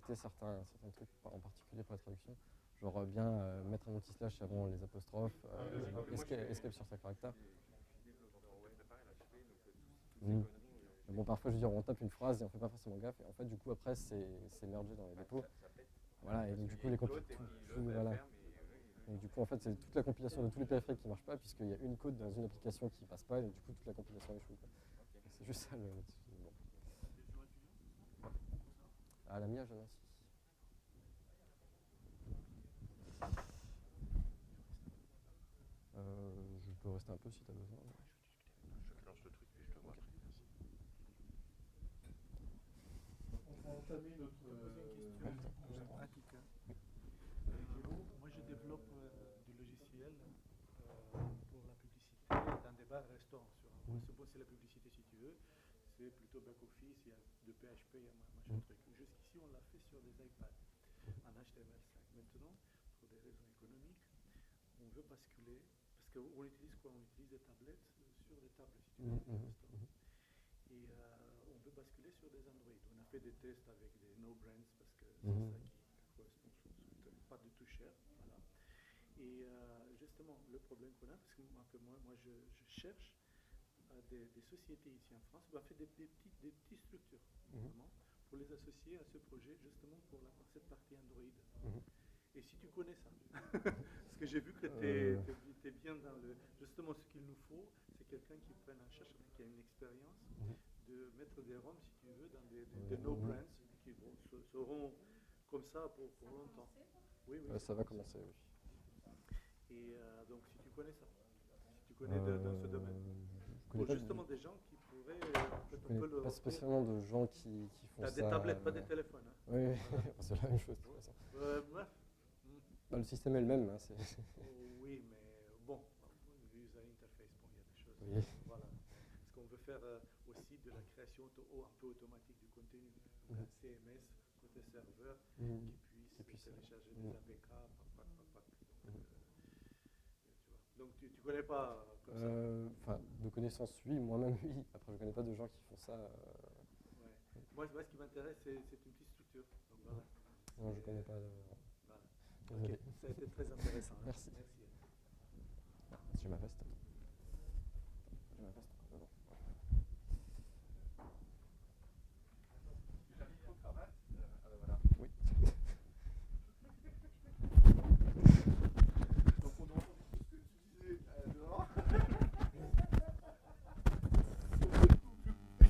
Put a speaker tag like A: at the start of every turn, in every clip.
A: tester certains trucs, en particulier pour la traduction. Genre bien mettre un anti-slash avant les apostrophes, escape sur sa caractère. Bon, parfois, je veux dire, on tape une phrase et on fait pas forcément gaffe. Et en fait, du coup, après, c'est mergé dans les dépôts. Voilà, et donc, du coup, voilà. Donc, du coup, en fait, c'est toute la compilation de tous les périphériques qui ne marchent pas, puisqu'il y a une code dans une application qui ne passe pas, et du coup, toute la compilation échoue. C'est juste ça le. Bon. À la MIA, je Nancy. Je peux rester un peu si tu as besoin.
B: Je lance le truc et je te vois.
C: On va entamer notre.
D: Pratique. Moi, je développe du logiciel pour la publicité dans des bars restaurants. C'est la publicité si tu veux. C'est plutôt back-office, il y a de PHP, il y a machin truc. Jusqu'ici, on l'a fait sur des iPads en HTML5. Maintenant, pour des raisons économiques, on veut basculer, parce qu'on utilise quoi? On utilise des tablettes sur des tables, si tu veux, dans des restaurants. Et on veut basculer sur des Android. On a fait des tests avec des no-brands, parce que c'est ça qui correspond, pas du tout cher. Voilà. Et justement, le problème qu'on a, parce que moi je cherche des sociétés ici en France, on fait des petites structures, vraiment, pour les associer à ce projet, justement pour cette partie Android. Et si tu connais ça, parce que j'ai vu que tu es bien dans le... Justement, ce qu'il nous faut, c'est quelqu'un qui prenne en charge, qui a une expérience, de mettre des ROM, si tu veux, dans des no-brands, qui seront comme ça pour longtemps. Oui,
A: ça va commencer, oui.
D: Et donc, si tu connais ça, si tu connais dans ce domaine, pour justement des gens qui pourraient...
A: Je connais pas spécialement de gens qui font ça.
D: Des tablettes, pas des téléphones. Hein.
A: Oui, c'est la même chose de toute façon. Le système est le même. Hein,
D: oui, mais bon, user interface, bon, il y a des choses.
A: Oui.
D: Voilà. Parce qu'on veut faire aussi de la création un peu automatique du contenu, un CMS côté serveur qui puisse télécharger des APK. Donc tu connais pas comme ça?
A: Enfin, de connaissance, oui, moi-même, oui. Après, je connais pas de gens qui font ça.
D: Ouais. Moi, ce qui m'intéresse, c'est une petite structure. Donc, voilà.
A: Non, je connais pas.
D: Voilà. Okay. Ça a été très intéressant.
A: Merci. J'ai ma veste. J'ai ma veste.
B: J'ai un micro-cravate. Voilà.
A: Oui.
B: Donc on entend tout ce que tu disais dehors. Je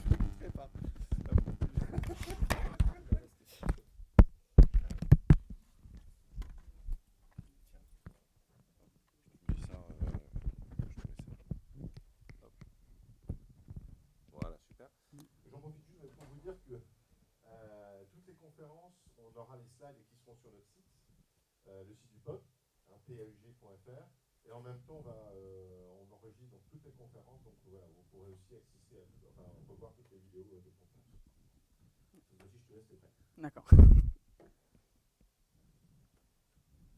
B: n'écouterai pas. Voilà, super. J'en profite juste pour vous dire que toutes les conférences, on aura les slides qui seront sur notre site, le site du POP, paug.fr, et en même temps, on enregistre donc toutes les conférences, donc voilà, vous pourrez aussi assister on peut voir toutes les vidéos de conférences. Cette fois-ci, je te laisse les faire.
E: D'accord.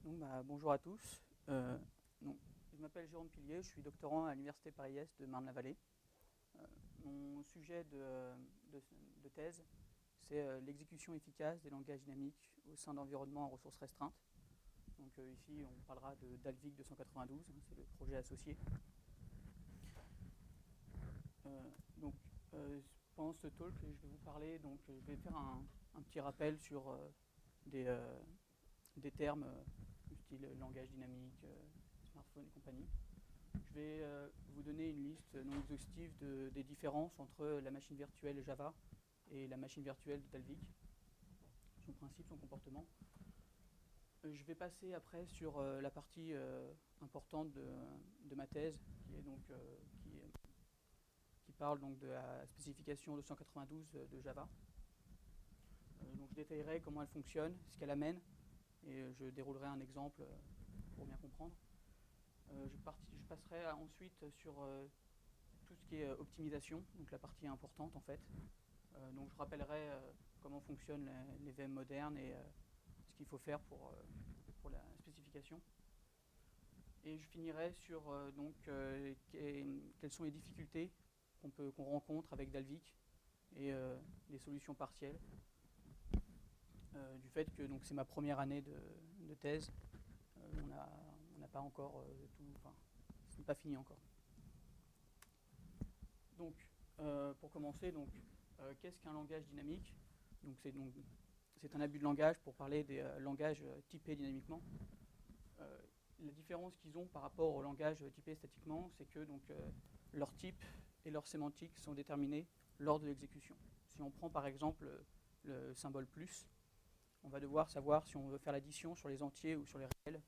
E: Donc, bonjour à tous. Donc, je m'appelle Jérôme Pilier, je suis doctorant à l'Université Paris-Est de Marne-la-Vallée. Mon sujet de thèse, c'est l'exécution efficace des langages dynamiques au sein d'environnements à ressources restreintes. Donc ici, on parlera de Dalvik 292, c'est le projet associé. Pendant ce talk, je vais vous parler, je vais faire un petit rappel sur des termes du style langage dynamique, smartphone et compagnie. Je vais vous donner une liste non exhaustive des différences entre la machine virtuelle Java et la machine virtuelle de Dalvik, son principe, son comportement. Je vais passer après sur la partie importante de ma thèse, qui parle donc de la spécification 292 de Java. Donc je détaillerai comment elle fonctionne, ce qu'elle amène, et je déroulerai un exemple pour bien comprendre. Je passerai ensuite sur tout ce qui est optimisation, donc la partie importante en fait. Donc je rappellerai comment fonctionnent les VM modernes et ce qu'il faut faire pour la spécification. Et je finirai sur quelles sont les difficultés qu'on rencontre avec Dalvik et les solutions partielles du fait que c'est ma première année de thèse, on n'a pas encore tout, enfin, ce n'est pas fini encore. Donc, pour commencer, qu'est-ce qu'un langage dynamique? C'est un abus de langage pour parler des langages typés dynamiquement. La différence qu'ils ont par rapport aux langages typés statiquement, c'est que leur type et leur sémantique sont déterminés lors de l'exécution. Si on prend par exemple le symbole plus, on va devoir savoir si on veut faire l'addition sur les entiers ou sur les réels.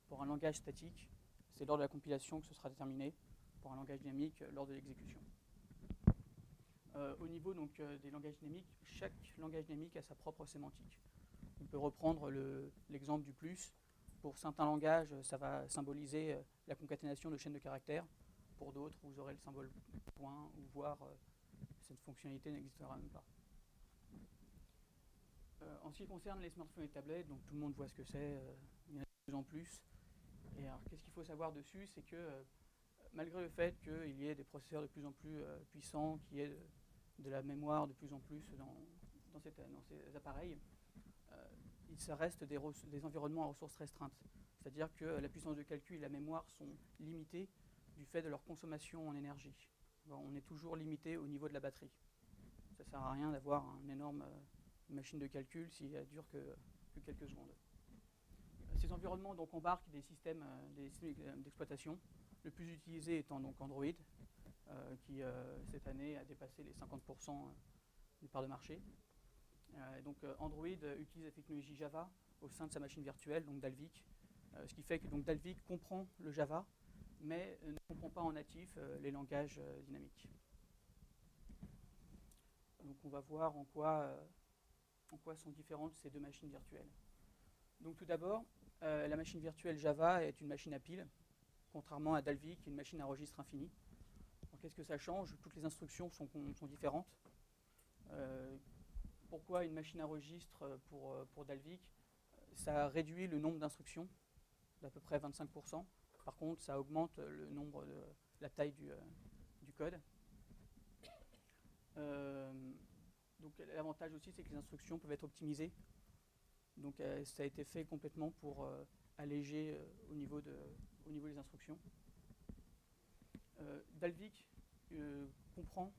E: Pour un langage statique, c'est lors de la compilation que ce sera déterminé. Pour un langage dynamique, lors de l'exécution. Au niveau des langages dynamiques, chaque langage dynamique a sa propre sémantique. On peut reprendre l'exemple du plus. Pour certains langages, ça va symboliser la concaténation de chaînes de caractères. Pour d'autres, vous aurez le symbole point, ou voire cette fonctionnalité n'existera même pas. En ce qui concerne les smartphones et tablettes, donc tout le monde voit ce que c'est, il y en a de plus en plus. Et alors, qu'est-ce qu'il faut savoir dessus? C'est que malgré le fait qu'il y ait des processeurs de plus en plus puissants, qu'il y ait de la mémoire de plus en plus dans ces appareils, ça reste des environnements à ressources restreintes. C'est-à-dire que la puissance de calcul et la mémoire sont limitées du fait de leur consommation en énergie. Alors, on est toujours limité au niveau de la batterie. Ça ne sert à rien d'avoir une énorme machine de calcul si elle dure que quelques secondes. Ces environnements embarquent des systèmes d'exploitation, le plus utilisé étant Android, qui cette année a dépassé les 50% des parts de marché. Android utilise la technologie Java au sein de sa machine virtuelle, Dalvik, ce qui fait que Dalvik comprend le Java, mais ne comprend pas en natif les langages dynamiques. Donc on va voir en quoi sont différentes ces deux machines virtuelles. Donc tout d'abord, la machine virtuelle Java est une machine à piles, contrairement à Dalvik, qui est une machine à registre infini. Qu'est-ce que ça change? Toutes les instructions sont différentes. Pourquoi une machine à registre pour Dalvik? Ça réduit le nombre d'instructions d'à peu près 25%. Par contre, ça augmente la taille du code. L'avantage aussi, c'est que les instructions peuvent être optimisées. Donc ça a été fait complètement pour alléger au niveau des instructions. Dalvik comprend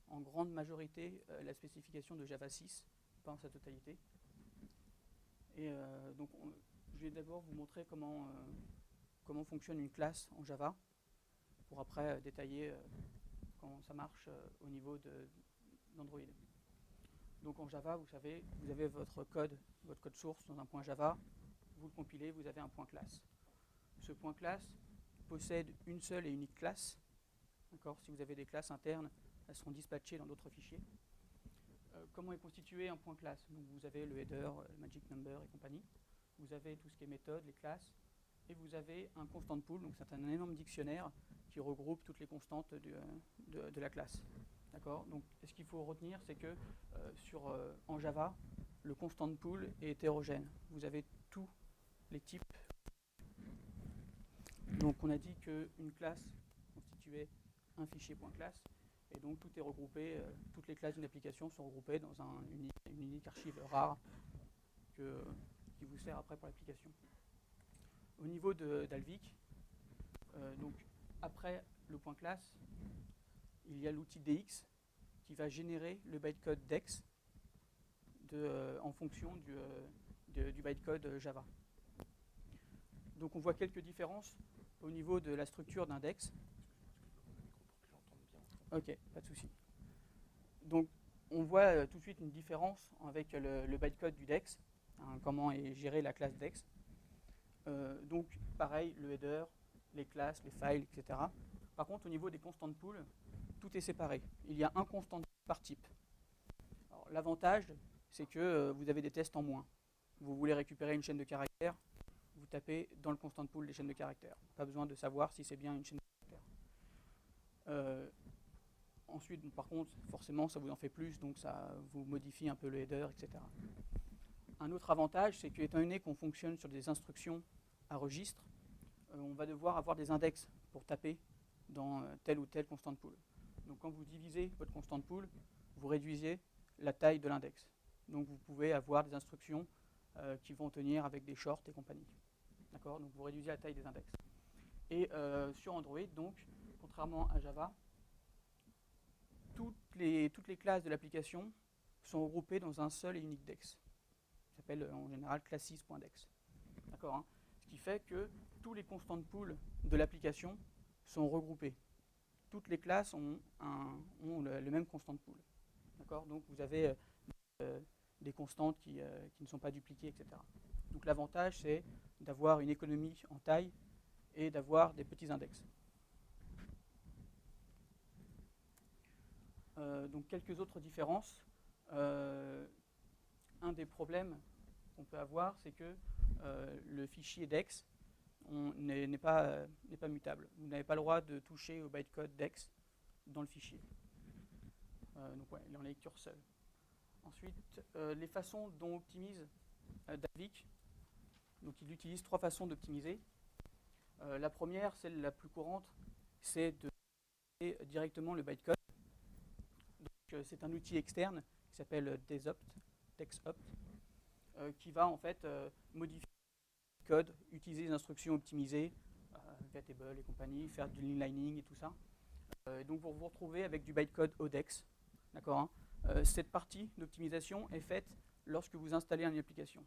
E: en grande majorité la spécification de Java 6, pas en sa totalité. Et je vais d'abord vous montrer comment fonctionne une classe en Java, pour après détailler comment ça marche au niveau d'Android. Donc en Java, vous savez, vous avez votre code source dans un point Java, vous le compilez, vous avez un point classe. Ce point classe possède une seule et unique classe. Si vous avez des classes internes, elles seront dispatchées dans d'autres fichiers. Comment est constitué un point classe? Donc vous avez le header, le magic number et compagnie. Vous avez tout ce qui est méthode, les classes. Et vous avez un constant pool, donc c'est un énorme dictionnaire qui regroupe toutes les constantes de la classe. D'accord? Donc ce qu'il faut retenir, c'est que en Java, le constant pool est hétérogène. Vous avez tous les types. Donc on a dit qu'une classe constituait un fichier .classe, et donc tout est regroupé, toutes les classes d'une application sont regroupées dans une unique archive rare qui vous sert après pour l'application. Au niveau de Dalvik, donc après le .classe, il y a l'outil DX qui va générer le bytecode DEX en fonction du bytecode Java. Donc on voit quelques différences au niveau de la structure d'un DEX. Ok, pas de souci. Donc on voit tout de suite une différence avec le bytecode du DEX, comment est gérée la classe DEX. Donc pareil, le header, les classes, les files, etc. Par contre, au niveau des constant pools, tout est séparé. Il y a un constant par type. L'avantage, c'est que vous avez des tests en moins. Vous voulez récupérer une chaîne de caractères, vous tapez dans le constant pool des chaînes de caractères. Pas besoin de savoir si c'est bien une chaîne de caractères. Ensuite, par contre, forcément, ça vous en fait plus, donc ça vous modifie un peu le header, etc. Un autre avantage, c'est qu'étant donné qu'on fonctionne sur des instructions à registre, on va devoir avoir des index pour taper dans tel ou tel constant pool. Donc quand vous divisez votre constant pool, vous réduisez la taille de l'index. Donc vous pouvez avoir des instructions qui vont tenir avec des shorts et compagnie. D'accord? Donc vous réduisez la taille des index. Et sur Android, donc, contrairement à Java, toutes les classes de l'application sont regroupées dans un seul et unique DEX. Ça s'appelle en général classes.dex. D'accord, hein? Ce qui fait que tous les constant pools de l'application sont regroupés. Toutes les classes ont le même constant pool. D'accord? Donc vous avez des constantes qui ne sont pas dupliquées, etc. Donc l'avantage, c'est d'avoir une économie en taille et d'avoir des petits index. Donc quelques autres différences. Un des problèmes qu'on peut avoir, c'est que le fichier DEX n'est pas mutable. Vous n'avez pas le droit de toucher au bytecode DEX dans le fichier. Donc ouais, il est en lecture seule. Ensuite, les façons dont optimise Dalvik. Donc il utilise 3 façons d'optimiser. La première, celle la plus courante, c'est de utiliser directement le bytecode. C'est un outil externe qui s'appelle DexOpt, qui va en fait modifier le code, utiliser les instructions optimisées, Vatable et compagnie, faire du inlining et tout ça. Donc vous vous retrouvez avec du bytecode ODEX. D'accord, hein? Cette partie d'optimisation est faite lorsque vous installez une application.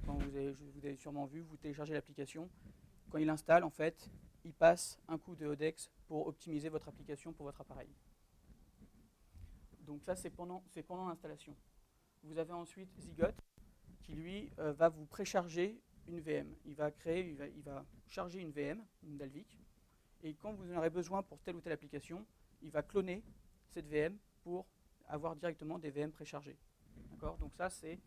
E: Quand vous avez sûrement vu, vous téléchargez l'application. Quand il installe, en fait, il passe un coup de ODEX pour optimiser votre application pour votre appareil. Donc ça, c'est pendant l'installation. Vous avez ensuite Zygote qui, lui, va vous précharger une VM. Il va charger une VM, une Dalvik, et quand vous en aurez besoin pour telle ou telle application, il va cloner cette VM pour avoir directement des VM préchargées. D'accord? Donc ça, c'est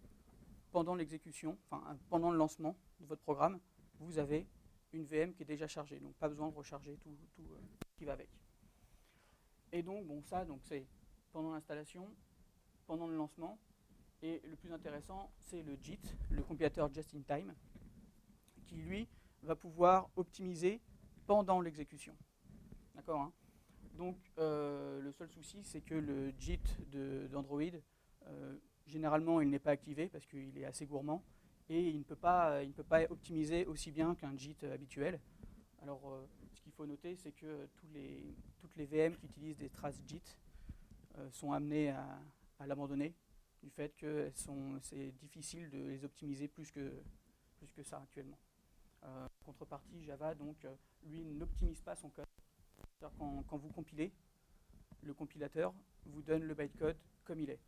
E: pendant l'exécution, enfin pendant le lancement de votre programme, vous avez une VM qui est déjà chargée, donc pas besoin de recharger tout qui va avec. Et donc, bon, ça, donc c'est pendant l'installation, pendant le lancement, et le plus intéressant, c'est le JIT, le compilateur Just-in-Time, qui lui va pouvoir optimiser pendant l'exécution. D'accord, hein? Donc le seul souci, c'est que le JIT d'Android, généralement, il n'est pas activé parce qu'il est assez gourmand et il ne peut pas optimiser aussi bien qu'un JIT habituel. Alors, ce qu'il faut noter, c'est que toutes les VM qui utilisent des traces JIT sont amenées à l'abandonner du fait que c'est difficile de les optimiser plus que ça actuellement. Contrepartie, Java, donc, lui, n'optimise pas son code. Quand vous compilez, le compilateur vous donne le bytecode comme il est.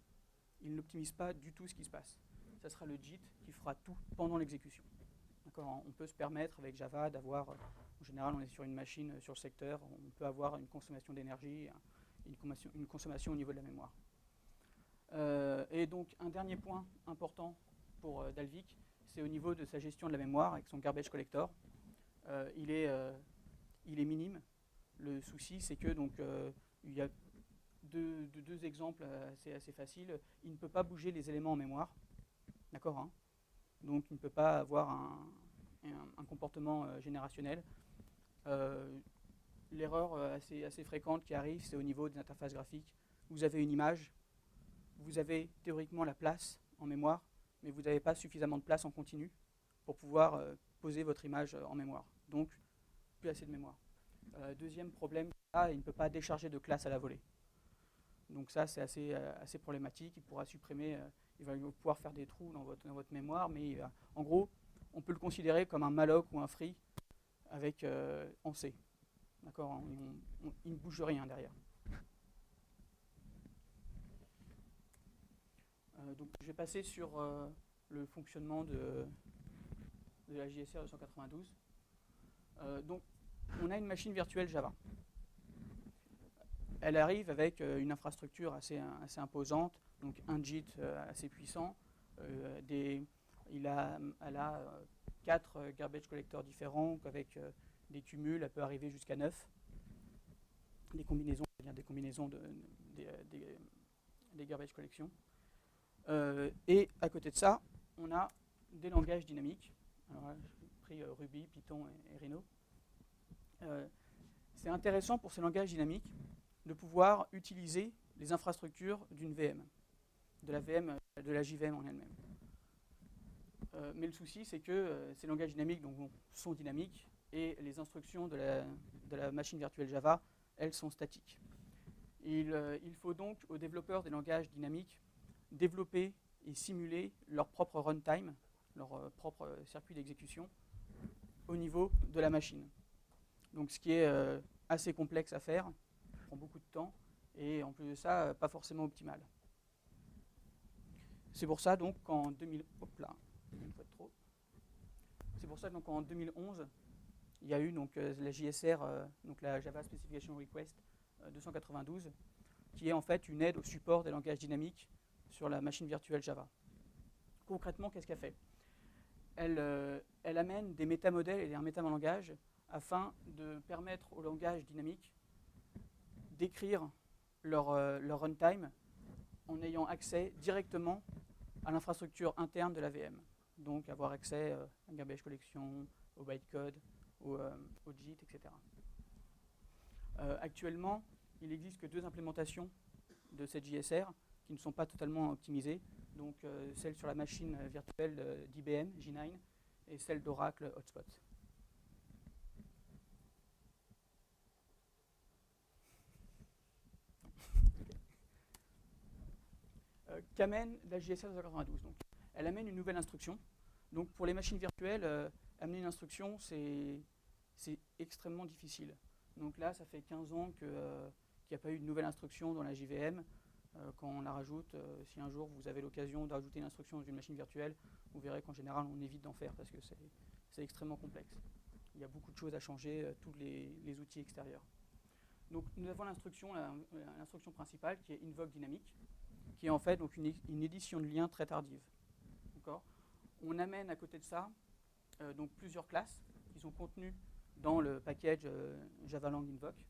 E: Il n'optimise pas du tout ce qui se passe. Ça sera le JIT qui fera tout pendant l'exécution. On peut se permettre avec Java d'avoir, en général on est sur une machine sur le secteur, on peut avoir une consommation d'énergie, une consommation au niveau de la mémoire. Et donc un dernier point important pour Dalvik, c'est au niveau de sa gestion de la mémoire avec son garbage collector. Il est minime. Le souci, c'est que donc il y a deux exemples assez faciles. Il ne peut pas bouger les éléments en mémoire, d'accord, hein? Donc il ne peut pas avoir un comportement générationnel. L'erreur assez fréquente qui arrive, c'est au niveau des interfaces graphiques. Vous avez une image, vous avez théoriquement la place en mémoire, mais vous n'avez pas suffisamment de place en continu pour pouvoir poser votre image en mémoire. Donc, plus assez de mémoire. Deuxième problème, il ne peut pas décharger de classe à la volée. Donc ça, c'est assez problématique. Il pourra supprimer, il va pouvoir faire des trous dans votre mémoire, mais en gros, on peut le considérer comme un malloc ou un free avec en C. D'accord, il ne bouge rien derrière. Donc je vais passer sur le fonctionnement de la JSR 292. Donc on a une machine virtuelle Java. Elle arrive avec une infrastructure assez imposante, donc un JIT assez puissant. Elle a 4 garbage collectors différents avec des cumuls, elle peut arriver jusqu'à 9. Des combinaisons, c'est-à-dire des combinaisons des garbage collection. Et à côté de ça, on a des langages dynamiques. Alors là, j'ai pris Ruby, Python et Rhino. C'est intéressant pour ces langages dynamiques de pouvoir utiliser les infrastructures d'une VM, de la JVM en elle-même. Mais le souci, c'est que ces langages dynamiques sont dynamiques et les instructions de la machine virtuelle Java, elles sont statiques. Il faut donc aux développeurs des langages dynamiques développer et simuler leur propre runtime, leur propre circuit d'exécution au niveau de la machine. Donc ce qui est assez complexe à faire, prend beaucoup de temps et en plus de ça, pas forcément optimal. C'est pour ça donc qu'en 2011, il y a eu donc la JSR, donc la Java Specification Request 292, qui est en fait une aide au support des langages dynamiques sur la machine virtuelle Java. Concrètement, qu'est-ce qu'elle fait ? Elle amène des métamodèles et un métalangage afin de permettre aux langages dynamiques d'écrire leur runtime en ayant accès directement à l'infrastructure interne de la VM. Donc avoir accès à garbage collection, au bytecode, au JIT, etc. Actuellement, il n'existe que 2 implémentations de cette JSR qui ne sont pas totalement optimisées. Donc celle sur la machine virtuelle d'IBM, G9, et celle d'Oracle, Hotspot. Qu'amène la JSR 292 donc, elle amène une nouvelle instruction. Donc pour les machines virtuelles, amener une instruction, c'est extrêmement difficile. Donc là, ça fait 15 ans qu'il n'y a pas eu de nouvelle instruction dans la JVM. Quand on la rajoute, si un jour vous avez l'occasion de rajouter une instruction dans une machine virtuelle, vous verrez qu'en général, on évite d'en faire parce que c'est extrêmement complexe. Il y a beaucoup de choses à changer, tous les outils extérieurs. Donc nous avons l'instruction principale qui est invoke dynamique, qui est en fait donc une édition de lien très tardive. On amène à côté de ça donc plusieurs classes qui sont contenues dans le package Javalang Invoke.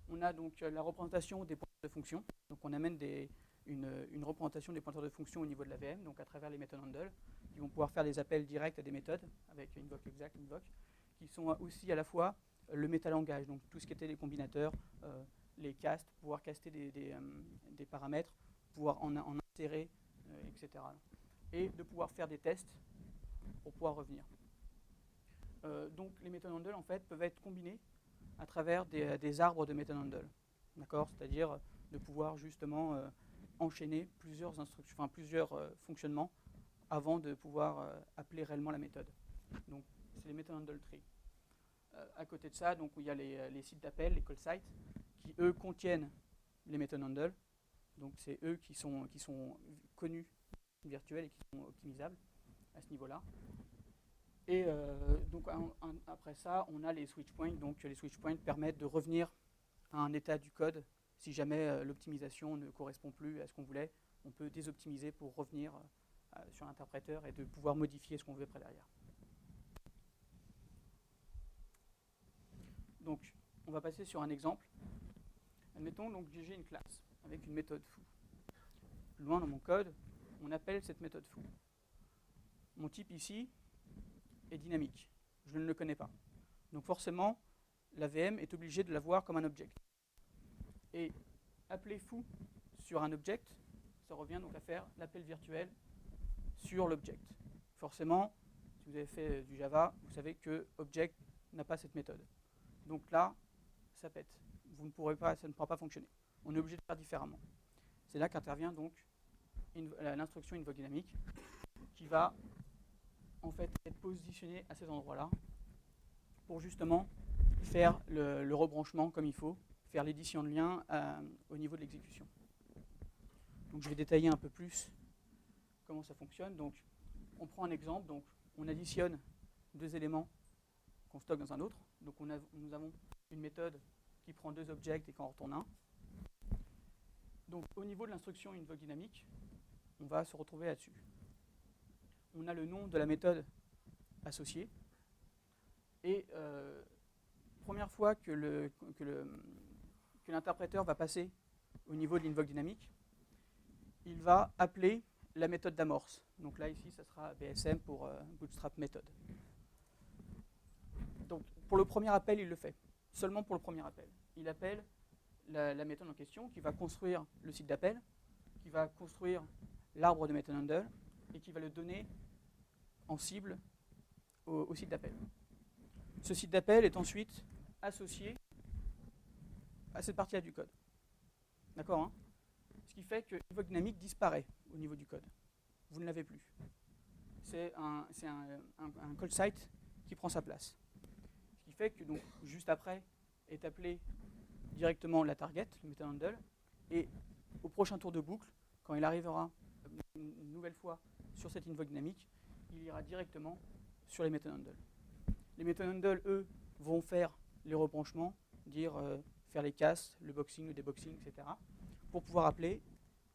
E: On a donc la représentation des pointeurs de fonction. Donc on amène une représentation des pointeurs de fonction au niveau de la VM, donc à travers les méthodes handle, qui vont pouvoir faire des appels directs à des méthodes avec invoke exact, invoke, qui sont aussi à la fois le métalangage, donc tout ce qui était les combinateurs, les castes, pouvoir caster des paramètres, pouvoir en insérer, etc. Et de pouvoir faire des tests pour pouvoir revenir. Donc les méthodes handle en fait peuvent être combinées à travers des arbres de méthode handle, d'accord ? C'est-à-dire de pouvoir justement enchaîner plusieurs instructions, enfin plusieurs fonctionnements avant de pouvoir appeler réellement la méthode. Donc c'est les méthodes handle tree. À côté de ça, donc il y a les sites d'appel, les call sites, qui eux contiennent les méthodes handle. Donc c'est eux qui sont connus virtuels et qui sont optimisables à ce niveau-là. Et donc après ça, on a les switch points. Donc les switch points permettent de revenir à un état du code. Si jamais l'optimisation ne correspond plus à ce qu'on voulait, on peut désoptimiser pour revenir sur l'interpréteur et de pouvoir modifier ce qu'on veut après derrière. Donc on va passer sur un exemple. Admettons donc que j'ai une classe avec une méthode foo. Plus loin dans mon code, on appelle cette méthode foo. Mon type ici est dynamique. Je ne le connais pas. Donc forcément, la VM est obligée de la voir comme un object. Et appeler foo sur un object, ça revient donc à faire l'appel virtuel sur l'object. Forcément, si vous avez fait du Java, vous savez que object n'a pas cette méthode. Donc là, ça pète. Vous ne pourrez pas, ça ne pourra pas fonctionner. On est obligé de faire différemment. C'est là qu'intervient donc l'instruction invoke dynamique qui va en fait être positionnée à cet endroit-là pour justement faire le rebranchement comme il faut, faire l'édition de lien au niveau de l'exécution. Donc je vais détailler un peu plus comment ça fonctionne. Donc on prend un exemple, donc on additionne 2 éléments qu'on stocke dans un autre. Donc nous avons une méthode qui prend 2 objects et qui en retourne un. Donc au niveau de l'instruction invoke dynamique, on va se retrouver là-dessus. On a le nom de la méthode associée. Et première fois que l'interpréteur va passer au niveau de l'invoke dynamique, il va appeler la méthode d'amorce. Donc là, ici, ça sera BSM pour Bootstrap Method. Donc pour le premier appel, il le fait. Seulement pour le premier appel. Il appelle la méthode en question qui va construire le site d'appel, qui va construire l'arbre de méthode handle et qui va le donner en cible au site d'appel. Ce site d'appel est ensuite associé à cette partie-là du code. D'accord, hein? Ce qui fait que l'invoque dynamique disparaît au niveau du code. Vous ne l'avez plus. C'est un call site qui prend sa place. Ce qui fait que donc, juste après est appelé directement la target, le method handle, et au prochain tour de boucle, quand il arrivera une nouvelle fois sur cette invoque dynamique, il ira directement sur les method handle. Les method handle, eux, vont faire les rebranchements, faire les casts, le boxing, le deboxing, etc., pour pouvoir appeler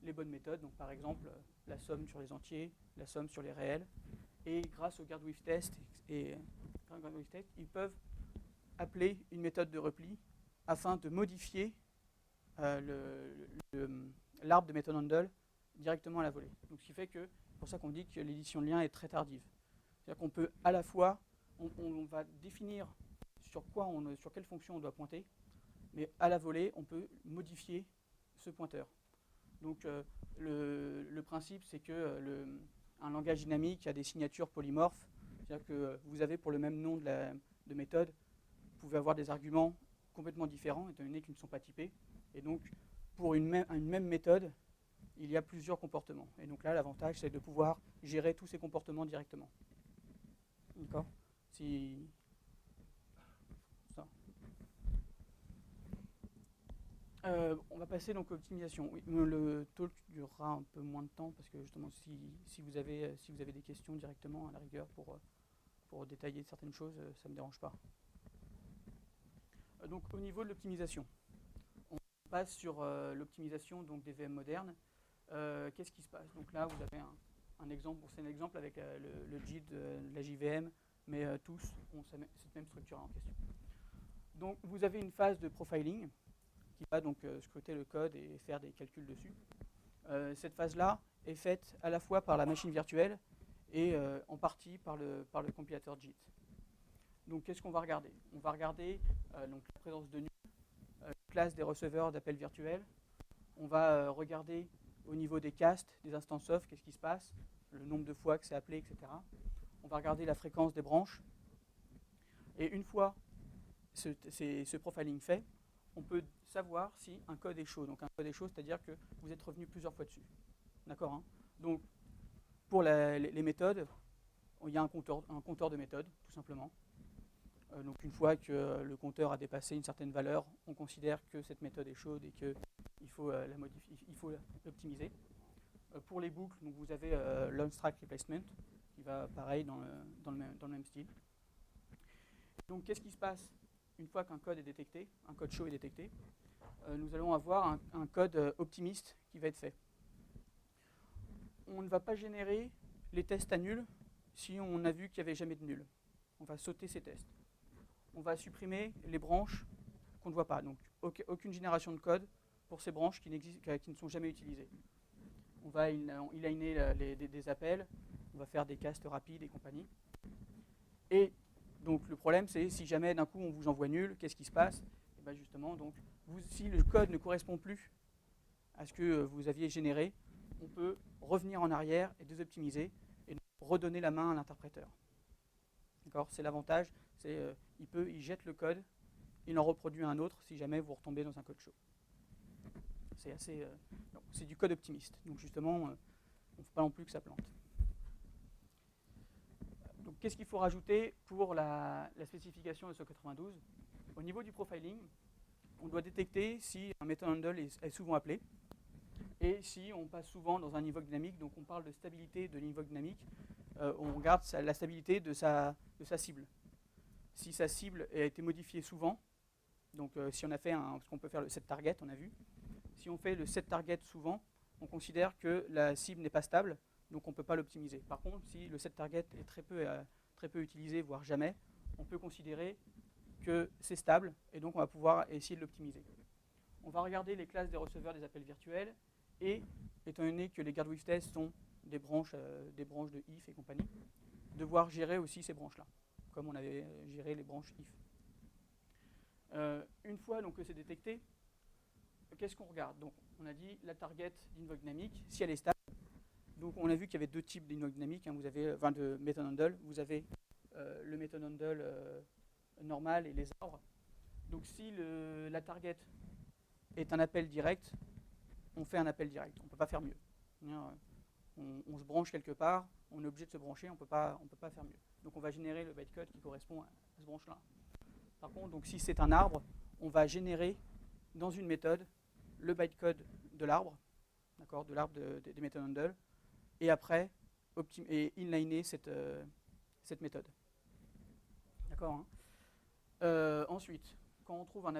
E: les bonnes méthodes. Donc, par exemple, la somme sur les entiers, la somme sur les réels. Et grâce au guard with test, ils peuvent appeler une méthode de repli afin de modifier l'arbre de méthode handle directement à la volée. Donc, ce qui fait que, c'est pour ça qu'on dit que l'édition de lien est très tardive. C'est-à-dire qu'on peut à la fois, on va définir sur quelle fonction on doit pointer, mais à la volée, on peut modifier ce pointeur. Donc le principe, c'est que un langage dynamique a des signatures polymorphes, c'est-à-dire que vous avez pour le même nom de méthode, vous pouvez avoir des arguments complètement différents, étant donné qu'ils ne sont pas typés. Et donc, pour une même méthode, il y a plusieurs comportements. Et donc là, l'avantage, c'est de pouvoir gérer tous ces comportements directement. D'accord ? On va passer donc à l'optimisation. Oui, le talk durera un peu moins de temps parce que justement, si vous avez des questions directement à la rigueur pour détailler certaines choses, ça ne me dérange pas. Donc au niveau de l'optimisation, on passe sur l'optimisation donc des VM modernes. Qu'est-ce qui se passe? Donc là, vous avez un exemple. Bon, c'est un exemple avec le JIT, la JVM, mais tous ont cette même structure en question. Donc vous avez une phase de profiling qui va donc scruter le code et faire des calculs dessus. Cette phase-là est faite à la fois par la machine virtuelle et en partie par le compilateur JIT. Donc qu'est-ce qu'on va regarder? On va regarder donc, la présence de nul, classe des receveurs d'appels virtuels. On va regarder au niveau des casts, des instances off, qu'est-ce qui se passe, le nombre de fois que c'est appelé, etc. On va regarder la fréquence des branches. Et une fois ce profiling fait, on peut savoir si un code est chaud. Donc un code est chaud, c'est-à-dire que vous êtes revenu plusieurs fois dessus. D'accord, hein? Donc pour les méthodes, il y a un compteur de méthodes, tout simplement. Donc une fois que le compteur a dépassé une certaine valeur, on considère que cette méthode est chaude et qu'il faut la modifier, il faut l'optimiser. Pour les boucles, donc vous avez l'unstruct replacement, qui va pareil dans le même style. Donc qu'est-ce qui se passe une fois qu'un code est détecté, un code chaud est détecté? Nous allons avoir un code optimiste qui va être fait. On ne va pas générer les tests à nul si on a vu qu'il n'y avait jamais de nul. On va sauter ces tests. On va supprimer les branches qu'on ne voit pas. Donc aucune génération de code pour ces branches qui ne sont jamais utilisées. On va inliner des appels, on va faire des casts rapides et compagnie. Et donc le problème, c'est si jamais d'un coup on vous envoie nul, qu'est-ce qui se passe? Et bien justement, donc, si le code ne correspond plus à ce que vous aviez généré, on peut revenir en arrière et désoptimiser et redonner la main à l'interpréteur. D'accord? C'est l'avantage, c'est il jette le code, il en reproduit un autre si jamais vous retombez dans un code chaud. C'est du code optimiste. Donc justement, on ne faut pas non plus que ça plante. Donc qu'est-ce qu'il faut rajouter pour la spécification de SOC 92? Au niveau du profiling, on doit détecter si un method handle est souvent appelé et si on passe souvent dans un invoke dynamique. Donc on parle de stabilité de l'invoke dynamique. On regarde la stabilité de sa cible. Si sa cible a été modifiée souvent, donc si on a fait parce qu'on peut faire le set target, on a vu. Si on fait le set target souvent, on considère que la cible n'est pas stable, donc on ne peut pas l'optimiser. Par contre, si le set target est très peu utilisé, voire jamais, on peut considérer que c'est stable, et donc on va pouvoir essayer de l'optimiser. On va regarder les classes des receveurs des appels virtuels, et étant donné que les guard with test sont des branches de if et compagnie, devoir gérer aussi ces branches-là, comme on avait géré les branches if. Une fois donc, que c'est détecté, qu'est-ce qu'on regarde? Donc, on a dit la target d'invoke dynamique, si elle est stable, Donc on a vu qu'il y avait deux types d'invoke dynamiques, hein, de method handle. Vous avez le method handle normal et les arbres. Donc si la target est un appel direct, on fait un appel direct. On ne peut pas faire mieux. On se branche quelque part, on est obligé de se brancher, on ne peut pas faire mieux. Donc on va générer le bytecode qui correspond à ce branche-là. Par contre, donc, si c'est un arbre, on va générer dans une méthode le bytecode de l'arbre, d'accord, de l'arbre des method handle, et après inliner cette méthode. D'accord, hein. Ensuite, quand on trouve un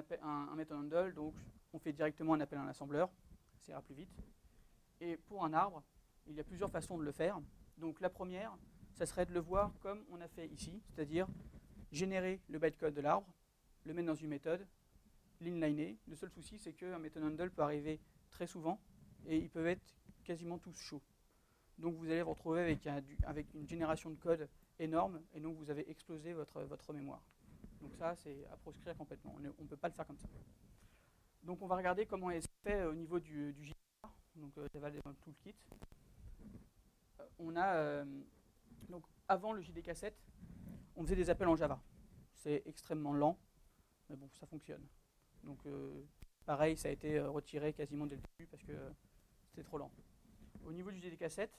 E: method handle, donc on fait directement un appel à un assembleur, ça ira plus vite. Et pour un arbre, il y a plusieurs façons de le faire. Donc la première, ça serait de le voir comme on a fait ici, c'est-à-dire générer le bytecode de l'arbre, le mettre dans une méthode, l'inliner. Le seul souci, c'est qu'un method handle peut arriver très souvent et ils peuvent être quasiment tous chauds. Donc vous allez vous retrouver avec une génération de code énorme et donc vous avez explosé votre mémoire. Donc ça, c'est à proscrire complètement. On ne peut pas le faire comme ça. Donc on va regarder comment c'est fait au niveau du JDK, donc Java Development Toolkit. On a, donc avant le JDK 7, on faisait des appels en Java. C'est extrêmement lent, mais bon, ça fonctionne. Donc pareil, ça a été retiré quasiment dès le début parce que c'était trop lent. Au niveau du JDK 7,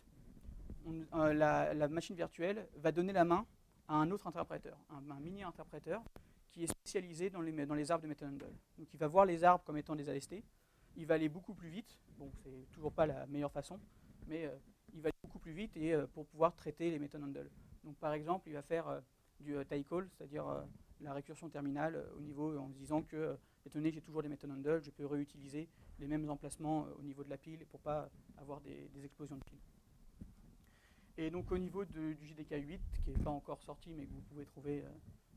E: la machine virtuelle va donner la main à un autre interpréteur, un mini-interpréteur qui est spécialisé dans les arbres de method handle. Donc il va voir les arbres comme étant des AST, il va aller beaucoup plus vite, bon c'est toujours pas la meilleure façon, mais il va aller beaucoup plus vite et pour pouvoir traiter les method handle. Donc par exemple, il va faire du tie call, c'est-à-dire la récursion terminale au niveau en se disant que étant donné que j'ai toujours des method handle, je peux réutiliser les mêmes emplacements au niveau de la pile pour pas avoir des explosions de piles. Et donc au niveau du JDK 8, qui n'est pas encore sorti mais que vous pouvez trouver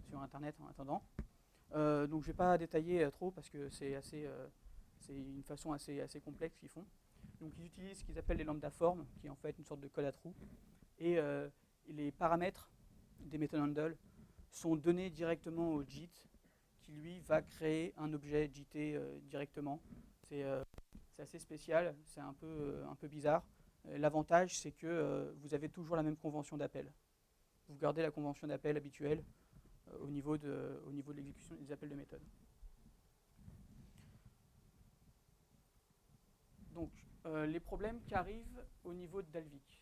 E: sur internet en attendant, donc je ne vais pas détailler trop parce que c'est une façon assez complexe qu'ils font. Donc ils utilisent ce qu'ils appellent les lambda forms, qui est en fait une sorte de code à trous, et les paramètres des method handle sont donnés directement au JIT, qui lui va créer un objet JIT directement. C'est assez spécial, c'est un peu bizarre. L'avantage, c'est que vous avez toujours la même convention d'appel. Vous gardez la convention d'appel habituelle au niveau de l'exécution des appels de méthode. Donc, les problèmes qui arrivent au niveau de Dalvik.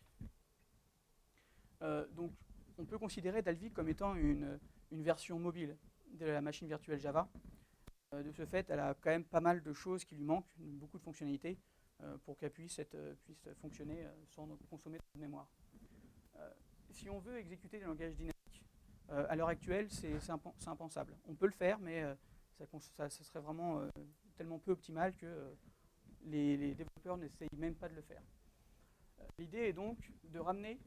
E: Donc, on peut considérer Dalvik comme étant une version mobile de la machine virtuelle Java. De ce fait, elle a quand même pas mal de choses qui lui manquent, beaucoup de fonctionnalités, pour qu'elle puisse fonctionner sans consommer de mémoire. Si on veut exécuter des langages dynamiques, à l'heure actuelle, c'est impensable. On peut le faire, mais ça serait vraiment tellement peu optimal que les développeurs n'essayent même pas de le faire. L'idée est donc de ramener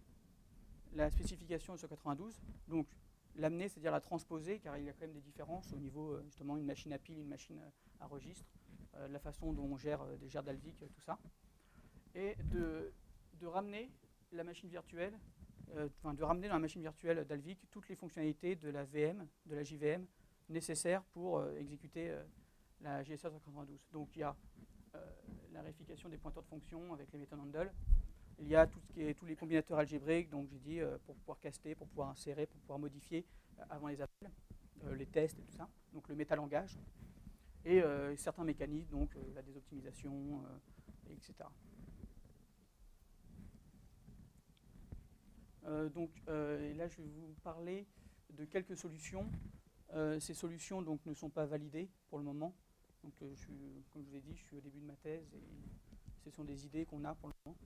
E: la spécification de 192, donc l'amener, c'est-à-dire la transposer, car il y a quand même des différences au niveau, justement, une machine à pile, une machine à registre, la façon dont on gère Dalvik, tout ça, et de ramener la machine virtuelle, de ramener dans la machine virtuelle Dalvik toutes les fonctionnalités de la VM, de la JVM, nécessaires pour exécuter la GSR 192. Donc il y a la réification des pointeurs de fonction avec les method handle. Il y a tous les combinateurs algébriques, donc j'ai dit pour pouvoir caster, pour pouvoir insérer, pour pouvoir modifier avant les appels, les tests et tout ça. Donc le métalangage et certains mécanismes, donc la désoptimisation, etc. Et là, je vais vous parler de quelques solutions. Ces solutions donc, ne sont pas validées pour le moment. Donc, comme je vous ai dit, je suis au début de ma thèse et ce sont des idées qu'on a pour le moment.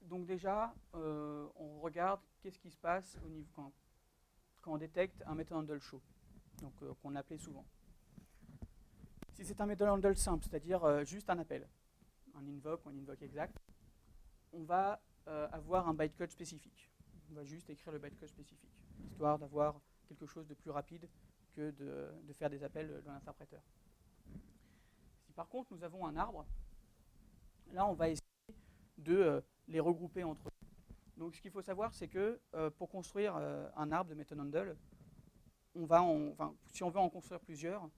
E: Donc déjà, on regarde qu'est-ce qui se passe au niveau quand on détecte un method handle chaud, donc qu'on appelait souvent. Si c'est un method handle simple, c'est-à-dire juste un appel, un invoke ou un invoke exact, on va avoir un bytecode spécifique. On va juste écrire le bytecode spécifique, histoire d'avoir quelque chose de plus rapide que de faire des appels dans l'interpréteur. Si par contre nous avons un arbre, là on va essayer de les regrouper entre eux. Donc ce qu'il faut savoir, c'est que pour construire un arbre de method handle, si on veut en construire plusieurs,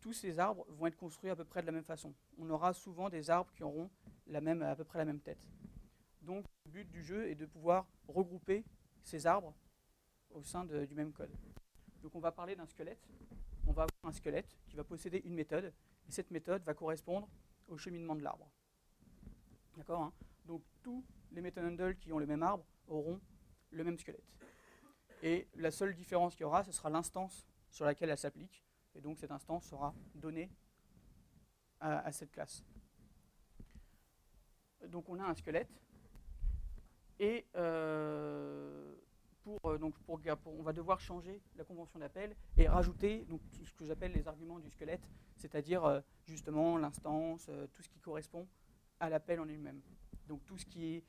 E: tous ces arbres vont être construits à peu près de la même façon. On aura souvent des arbres qui auront à peu près la même tête. Donc le but du jeu est de pouvoir regrouper ces arbres au sein du même code. Donc on va parler d'un squelette. On va avoir un squelette qui va posséder une méthode, et cette méthode va correspondre au cheminement de l'arbre. D'accord, hein? Donc tous les méthodes handle qui ont le même arbre auront le même squelette. Et la seule différence qu'il y aura, ce sera l'instance sur laquelle elle s'applique, et donc cette instance sera donnée à cette classe. Donc on a un squelette, et on va devoir changer la convention d'appel et rajouter donc, tout ce que j'appelle les arguments du squelette, c'est-à-dire justement l'instance, tout ce qui correspond à l'appel en lui-même. Donc tout ce qui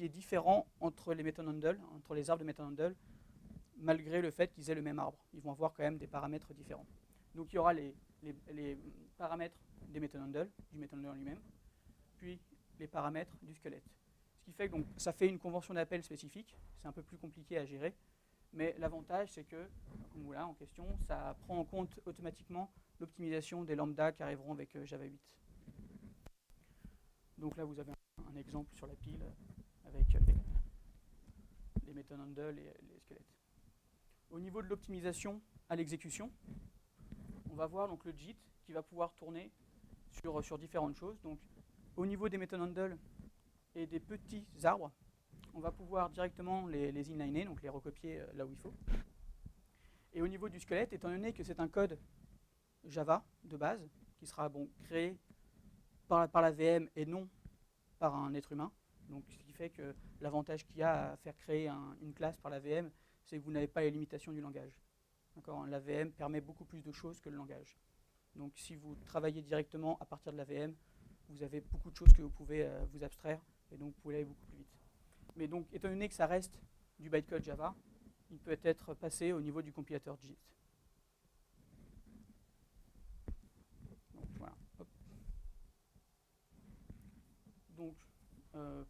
E: est différent entre les méthodes handle, entre les arbres de méthodes handle, malgré le fait qu'ils aient le même arbre. Ils vont avoir quand même des paramètres différents. Donc il y aura les paramètres des méthodes handle, du méthode handle en lui-même, puis les paramètres du squelette. Ce qui fait que donc, ça fait une convention d'appel spécifique, c'est un peu plus compliqué à gérer, mais l'avantage c'est que, comme voilà en question, ça prend en compte automatiquement l'optimisation des lambdas qui arriveront avec Java 8. Donc là vous avez un exemple sur la pile avec les méthodes handle et les squelettes. Au niveau de l'optimisation à l'exécution, on va voir donc le JIT qui va pouvoir tourner sur différentes choses. Donc, au niveau des méthodes handle et des petits arbres, on va pouvoir directement les inliner, donc les recopier là où il faut. Et au niveau du squelette, étant donné que c'est un code Java de base, qui sera créé par la VM et non par un être humain, donc ce qui fait que l'avantage qu'il y a à faire créer une classe par la VM, c'est que vous n'avez pas les limitations du langage. La VM permet beaucoup plus de choses que le langage. Donc si vous travaillez directement à partir de la VM, vous avez beaucoup de choses que vous pouvez vous abstraire, et donc vous pouvez aller beaucoup plus vite. Mais donc, étant donné que ça reste du bytecode Java, il peut être passé au niveau du compilateur JIT. Donc, voilà. Hop. Donc,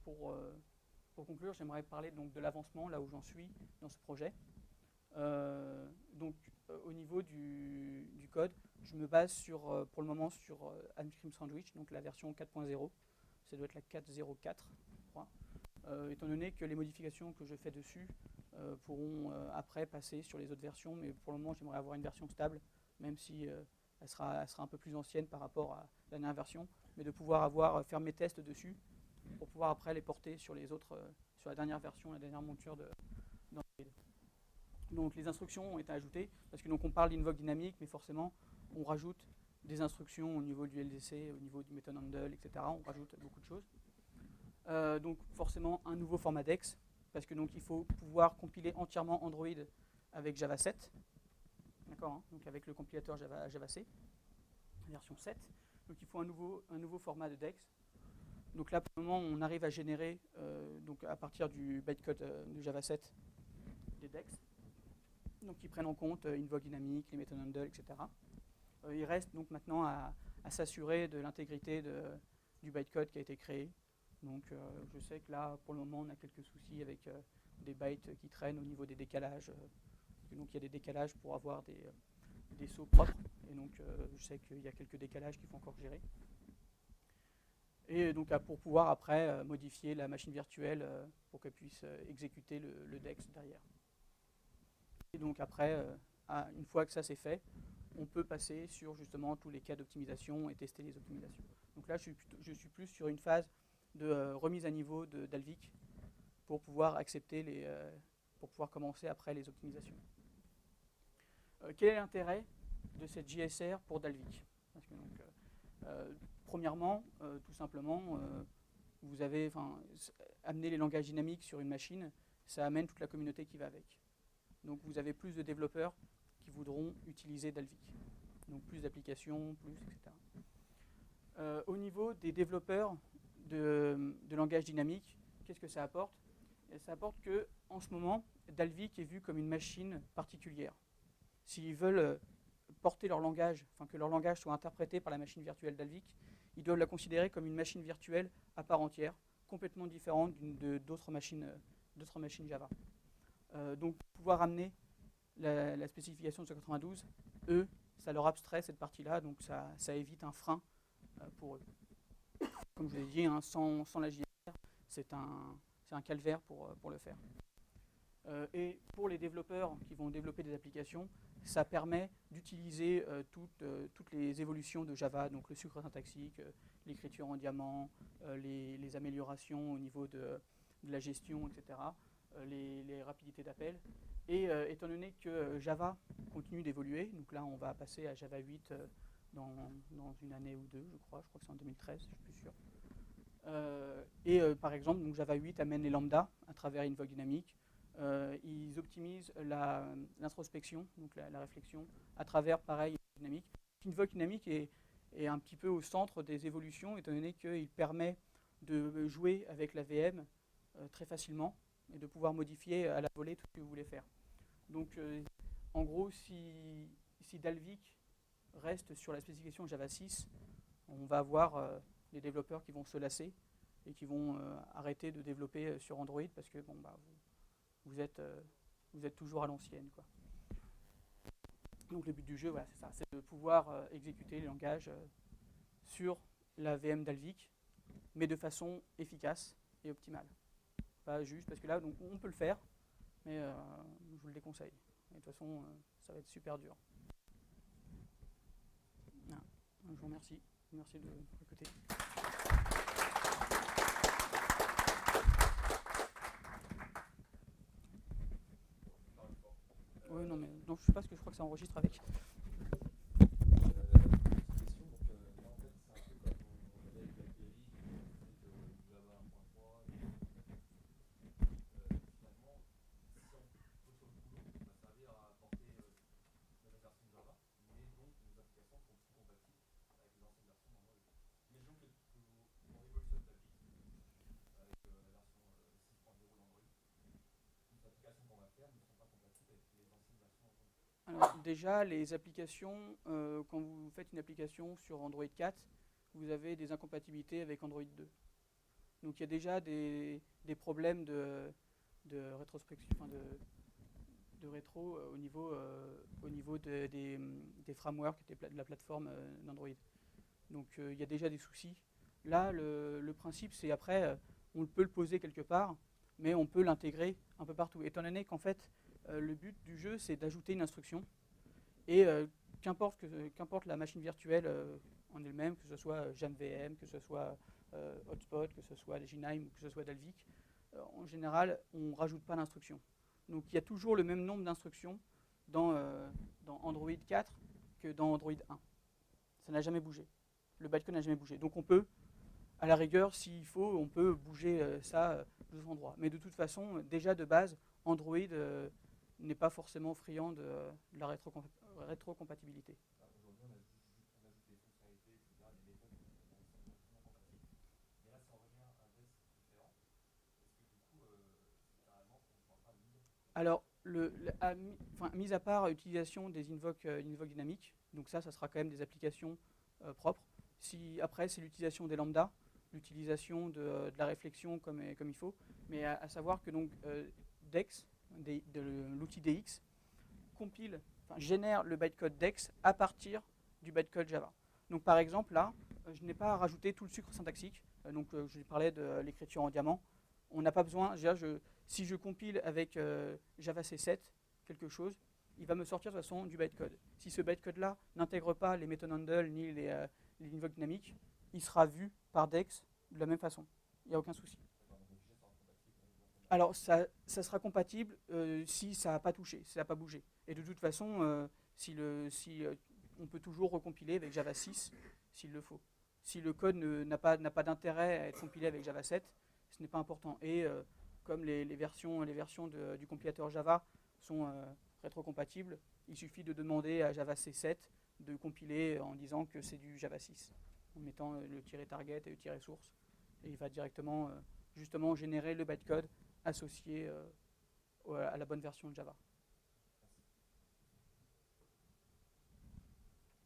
E: pour conclure, j'aimerais parler donc, de l'avancement, là où j'en suis dans ce projet. Au niveau du code, je me base pour le moment sur Ice Cream Sandwich, donc la version 4.0. Ça doit être la 4.04, je crois. Étant donné que les modifications que je fais dessus pourront après passer sur les autres versions, mais pour le moment, j'aimerais avoir une version stable, même si elle sera un peu plus ancienne par rapport à la dernière version, mais de pouvoir faire mes tests dessus pour pouvoir après les porter sur les autres, sur la dernière version, la dernière monture d'Android. Donc les instructions ont été ajoutées, parce que donc on parle d'invoke dynamique, mais forcément on rajoute des instructions au niveau du LDC, au niveau du method handle, etc. On rajoute beaucoup de choses. Donc forcément un nouveau format DEX, parce que donc il faut pouvoir compiler entièrement Android avec Java 7, d'accord, hein, donc avec le compilateur Java C, version 7. Donc il faut un nouveau format de DEX. Donc là pour le moment on arrive à générer donc à partir du bytecode de Java 7 des DEX. Donc qui prennent en compte invoke dynamique, les méthodes handle, etc. Il reste donc maintenant à s'assurer de l'intégrité du bytecode qui a été créé. Donc je sais que là, pour le moment, on a quelques soucis avec des bytes qui traînent au niveau des décalages. Donc il y a des décalages pour avoir des sauts propres. Et donc je sais qu'il y a quelques décalages qu'il faut encore gérer. Et donc pour pouvoir après modifier la machine virtuelle pour qu'elle puisse exécuter le DEX derrière. Et donc après, une fois que ça c'est fait, on peut passer sur justement tous les cas d'optimisation et tester les optimisations. Donc là, je suis plus sur une phase de remise à niveau d'Alvik pour pouvoir accepter pour pouvoir commencer après les optimisations. Quel est l'intérêt de cette JSR pour Dalvik? Parce que donc, premièrement, tout simplement, vous avez amené les langages dynamiques sur une machine, ça amène toute la communauté qui va avec. Donc vous avez plus de développeurs qui voudront utiliser Dalvik. Donc plus d'applications, etc. Au niveau des développeurs de langage dynamique, qu'est-ce que ça apporte? Et ça apporte qu'en ce moment, Dalvik est vu comme une machine particulière. S'ils veulent porter leur langage, que leur langage soit interprété par la machine virtuelle Dalvik, ils doivent la considérer comme une machine virtuelle à part entière, complètement différente d'autres machines Java. Donc pouvoir amener la spécification de 192, eux, ça leur abstrait cette partie-là, donc ça évite un frein pour eux. comme je vous l'ai dit, hein, sans la JSR, c'est un calvaire pour le faire. Et pour les développeurs qui vont développer des applications, ça permet d'utiliser toutes les évolutions de Java, donc le sucre syntaxique, l'écriture en diamant, les améliorations au niveau de la gestion, etc., les rapidités d'appel. Et étant donné que Java continue d'évoluer, donc là on va passer à Java 8 dans une année ou deux, je crois que c'est en 2013, je suis plus sûr. Par exemple, donc Java 8 amène les lambdas à travers Invoke Dynamic. Ils optimisent l'introspection, donc la réflexion, à travers, pareil, Invoke Dynamic. Invoke Dynamic est un petit peu au centre des évolutions, étant donné qu'il permet de jouer avec la VM très facilement et de pouvoir modifier à la volée tout ce que vous voulez faire. Donc, en gros, si Dalvik reste sur la spécification Java 6, on va avoir des développeurs qui vont se lasser et qui vont arrêter de développer sur Android parce que vous êtes toujours à l'ancienne, quoi. Donc le but du jeu, voilà, c'est ça, c'est de pouvoir exécuter les langages sur la VM Dalvik, mais de façon efficace et optimale. Pas juste, parce que là, donc, on peut le faire, mais je vous le déconseille. Et de toute façon, ça va être super dur. Voilà. Je vous remercie. Merci de m'écouter. Oui, non, mais donc, je sais pas ce que je crois que ça enregistre avec. Alors, déjà, les applications, quand vous faites une application sur Android 4, vous avez des incompatibilités avec Android 2. Donc il y a déjà des problèmes de rétrospection, enfin de rétro au niveau des frameworks de la plateforme d'Android. Donc il y a déjà des soucis. Là, le principe, c'est après, on peut le poser quelque part, mais on peut l'intégrer un peu partout. Étant donné qu'en fait, le but du jeu, c'est d'ajouter une instruction. Et qu'importe la machine virtuelle en elle-même, que ce soit JamVM, que ce soit Hotspot, que ce soit Gnime ou que ce soit Dalvik, en général, on ne rajoute pas d'instructions. Donc il y a toujours le même nombre d'instructions dans Android 4 que dans Android 1. Ça n'a jamais bougé. Le bytecode n'a jamais bougé. Donc on peut, à la rigueur, s'il faut, on peut bouger ça de deux endroits. Mais de toute façon, déjà de base, Android n'est pas forcément friand de la rétrocompatibilité.
B: Aujourd'hui, on ajoute des fonctionnalités, etc., des méthodes qui sont complètement compatibles. Mais là, si on revient à un test différent, est-ce que du coup, c'est carrément qu'on est en train de lire?
E: Alors, mis à part l'utilisation des invoques dynamiques, donc ça sera quand même des applications propres. Après, c'est l'utilisation des lambdas, l'utilisation de la réflexion comme il faut, mais à savoir que donc DEX, de l'outil DX, génère le bytecode DEX à partir du bytecode Java. Donc par exemple, là, je n'ai pas rajouté tout le sucre syntaxique, donc je parlais de l'écriture en diamant. On n'a pas besoin, si je compile avec Java C7 quelque chose, il va me sortir de toute façon du bytecode. Si ce bytecode-là n'intègre pas les method handle ni les invoques dynamiques, il sera vu par DEX de la même façon. Il n'y a aucun souci. Alors, ça sera compatible si ça n'a pas touché, si ça n'a pas bougé. Et de toute façon, on peut toujours recompiler avec Java 6 s'il le faut. Si le code n'a pas d'intérêt à être compilé avec Java 7, ce n'est pas important. Et comme les versions du compilateur Java sont rétrocompatibles, il suffit de demander à Java C7 de compiler en disant que c'est du Java 6, en mettant le -target et le -source. Et il va directement justement générer le bytecode associé à la bonne version de Java.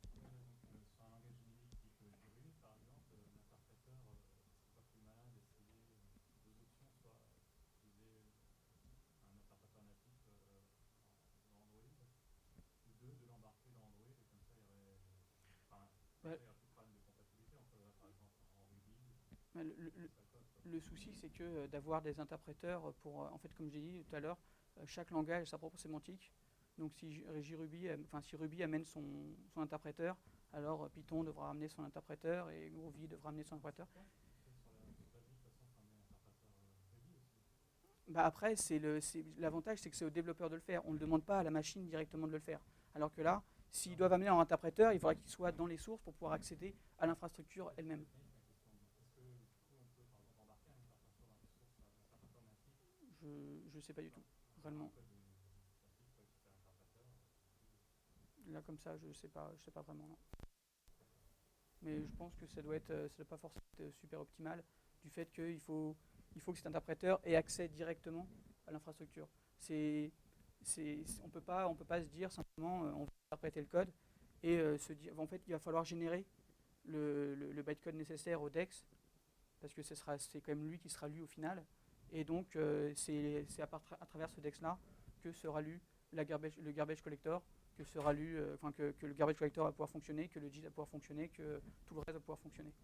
D: Sur un langage générique type Jury, par exemple, l'interpréteur c'est pas plus malin d'essayer deux options, soit utiliser un interpréteur natif dans Android, ou deux, de l'embarquer dans Android, et comme ça il y aurait, plus de problème de compatibilité. On peut par exemple en Ruby
E: Le souci, c'est que d'avoir des interpréteurs pour, en fait, comme j'ai dit tout à l'heure, chaque langage a sa propre sémantique. Donc si Ruby amène son interpréteur, alors Python devra amener son interpréteur et Groovy devra amener son interpréteur. Bah après, l'avantage, c'est que c'est au développeur de le faire. On ne demande pas à la machine directement de le faire. Alors que là, s'ils doivent amener un interpréteur, il faudra qu'il soit dans les sources pour pouvoir accéder à l'infrastructure elle-même. Je ne sais pas du tout, réellement. Là, comme ça, je ne sais pas vraiment. Non. Mais je pense que ça doit pas forcément être super optimal du fait qu'il faut que cet interpréteur ait accès directement à l'infrastructure. On ne peut pas se dire simplement on va interpréter le code et se dire en fait il va falloir générer le bytecode nécessaire au DEX parce que c'est quand même lui qui sera lu au final et donc c'est à travers ce DEX là que sera lu le garbage collector, que sera lu, que le garbage collector va pouvoir fonctionner, que le JIT va pouvoir fonctionner, que tout le reste va pouvoir fonctionner.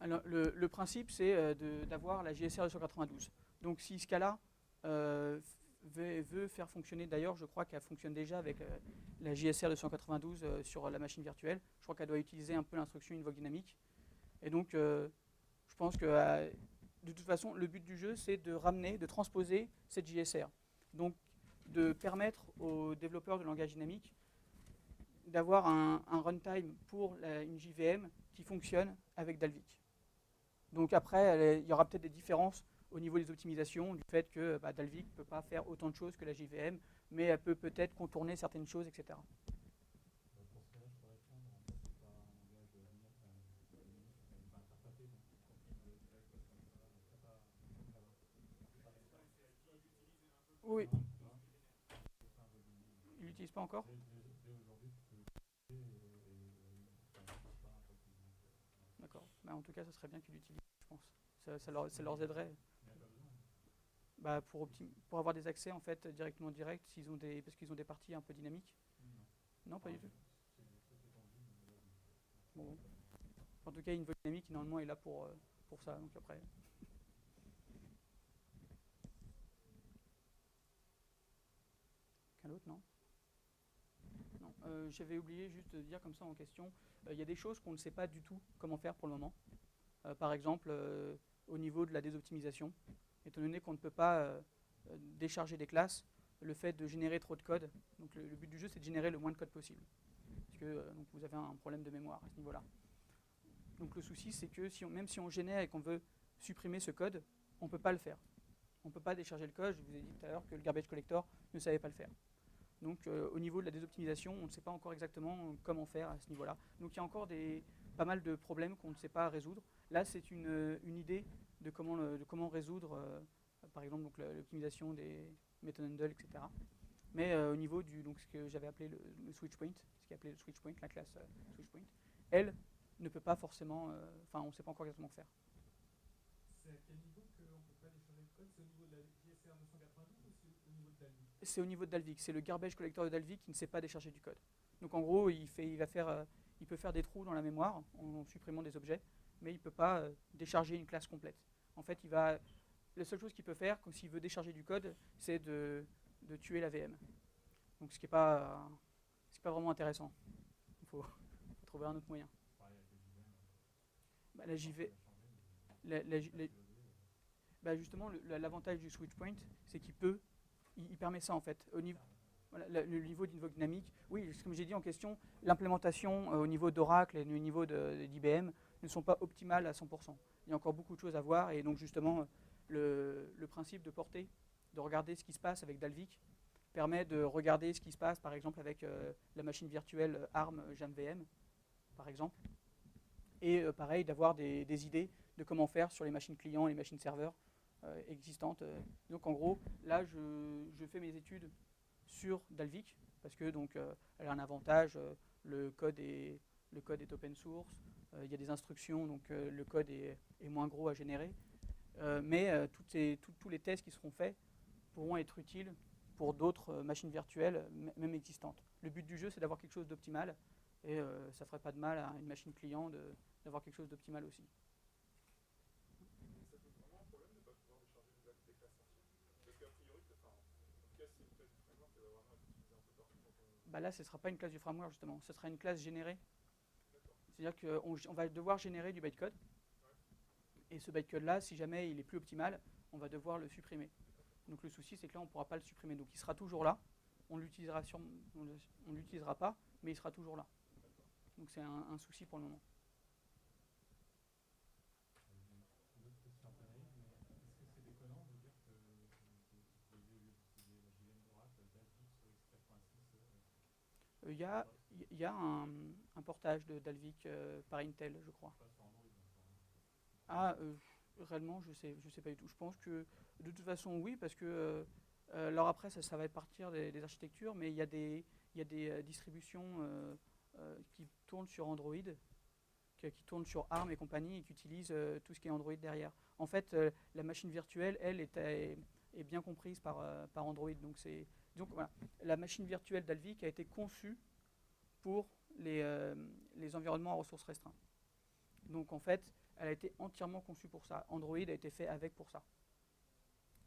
E: Alors, le principe, c'est d'avoir la JSR 292. Donc, si Scala veut faire fonctionner, d'ailleurs, je crois qu'elle fonctionne déjà avec la JSR 292 sur la machine virtuelle. Je crois qu'elle doit utiliser un peu l'instruction invoke dynamique. Et donc, je pense que de toute façon, le but du jeu, c'est de transposer cette JSR. Donc, de permettre aux développeurs de langage dynamique d'avoir un runtime pour une JVM qui fonctionne avec Dalvik. Donc après, il y aura peut-être des différences au niveau des optimisations, du fait que Dalvik ne peut pas faire autant de choses que la JVM, mais elle peut peut-être contourner certaines choses, etc. Oui. Il l'utilise pas encore ? D'accord. En tout cas, ça serait bien qu'il l'utilise, je pense. Ça leur aiderait. Pour avoir des accès en fait directement direct, parce qu'ils ont des parties un peu dynamiques. Non, pas du tout. Bon. En tout cas, une voie dynamique normalement est là pour ça. Donc après. Quelqu'un d'autre, non ? Non. J'avais oublié juste de dire comme ça en question. Il y a des choses qu'on ne sait pas du tout comment faire pour le moment. Par exemple, au niveau de la désoptimisation, étant donné qu'on ne peut pas décharger des classes, le fait de générer trop de code, donc le but du jeu c'est de générer le moins de code possible, parce que donc vous avez un problème de mémoire à ce niveau-là. Donc le souci c'est que même si on génère et qu'on veut supprimer ce code, on ne peut pas le faire. On ne peut pas décharger le code, je vous ai dit tout à l'heure que le garbage collector ne savait pas le faire. Donc au niveau de la désoptimisation, on ne sait pas encore exactement comment faire à ce niveau-là. Donc il y a encore pas mal de problèmes qu'on ne sait pas résoudre. Là c'est une idée de comment résoudre par exemple l'optimisation des method handle, etc. Mais au niveau ce que j'avais appelé le switch point, ce qui est appelé le switch point, la classe switch point, elle ne peut pas forcément, on ne sait pas encore exactement faire.
C: C'est à quel niveau qu'on ne peut pas décharger le code? C'est au niveau de la JSR 292 ou c'est au niveau de Dalvik?
E: C'est au niveau de Dalvik, c'est le garbage collector de Dalvik qui ne sait pas décharger du code. Donc en gros, il peut faire des trous dans la mémoire en supprimant des objets, mais il ne peut pas décharger une classe complète. En fait, la seule chose qu'il peut faire, s'il veut décharger du code, c'est de tuer la VM. Donc ce qui n'est pas vraiment intéressant. Il faut trouver un autre moyen. La JV, justement, l'avantage du switch point, c'est il permet ça en fait. Au niveau, le niveau d'invoke dynamique, oui, comme j'ai dit en question, l'implémentation au niveau d'Oracle et au niveau d'IBM ne sont pas optimales à 100%. Il y a encore beaucoup de choses à voir et donc justement le principe de porter, de regarder ce qui se passe avec Dalvik permet de regarder ce qui se passe par exemple avec la machine virtuelle ARM JAMVM par exemple et pareil d'avoir des idées de comment faire sur les machines clients et les machines serveurs existantes. Donc en gros là je fais mes études sur Dalvik parce que donc elle a un avantage, le code est open source, il y a des instructions donc le code est moins gros à générer, mais tous les tests qui seront faits pourront être utiles pour d'autres machines virtuelles, même existantes. Le but du jeu, c'est d'avoir quelque chose d'optimal, et ça ne ferait pas de mal à une machine client d'avoir quelque chose d'optimal aussi.
C: Ça pose vraiment un problème de ne pas pouvoir décharger des classes entières. Parce qu'a priori, en tout cas, si c'est une classe du framework, elle va vraiment être utilisée un peu partout.
E: Bah là, ce ne sera pas une classe du framework, justement. Ce sera une classe générée. C'est-à-dire qu'on va devoir générer du bytecode. Et ce bytecode-là, si jamais il est plus optimal, on va devoir le supprimer. Donc le souci, c'est que là, on ne pourra pas le supprimer. Donc il sera toujours là. On l'utilisera pas, mais il sera toujours là. Donc c'est un souci pour le moment.
C: Une autre question un peu naïve, mais est-ce que c'est déconnant de dire que vous pouvez, au lieu d'utiliser la JVM d'Oracle, Dalvik sur x86?
E: Il y a un portage de Dalvik par Intel, je crois.
C: Pas sur Android,
E: Ah, réellement, je sais pas du tout. Je pense que de toute façon, oui, parce que alors après, ça va partir des architectures, mais il y a des distributions qui tournent sur Android, qui tournent sur ARM et compagnie, et qui utilisent tout ce qui est Android derrière. En fait, la machine virtuelle, elle, est bien comprise par Android. Donc voilà, la machine virtuelle Dalvik a été conçue pour les environnements à ressources restreintes. Donc en fait, elle a été entièrement conçue pour ça. Android a été fait avec pour ça.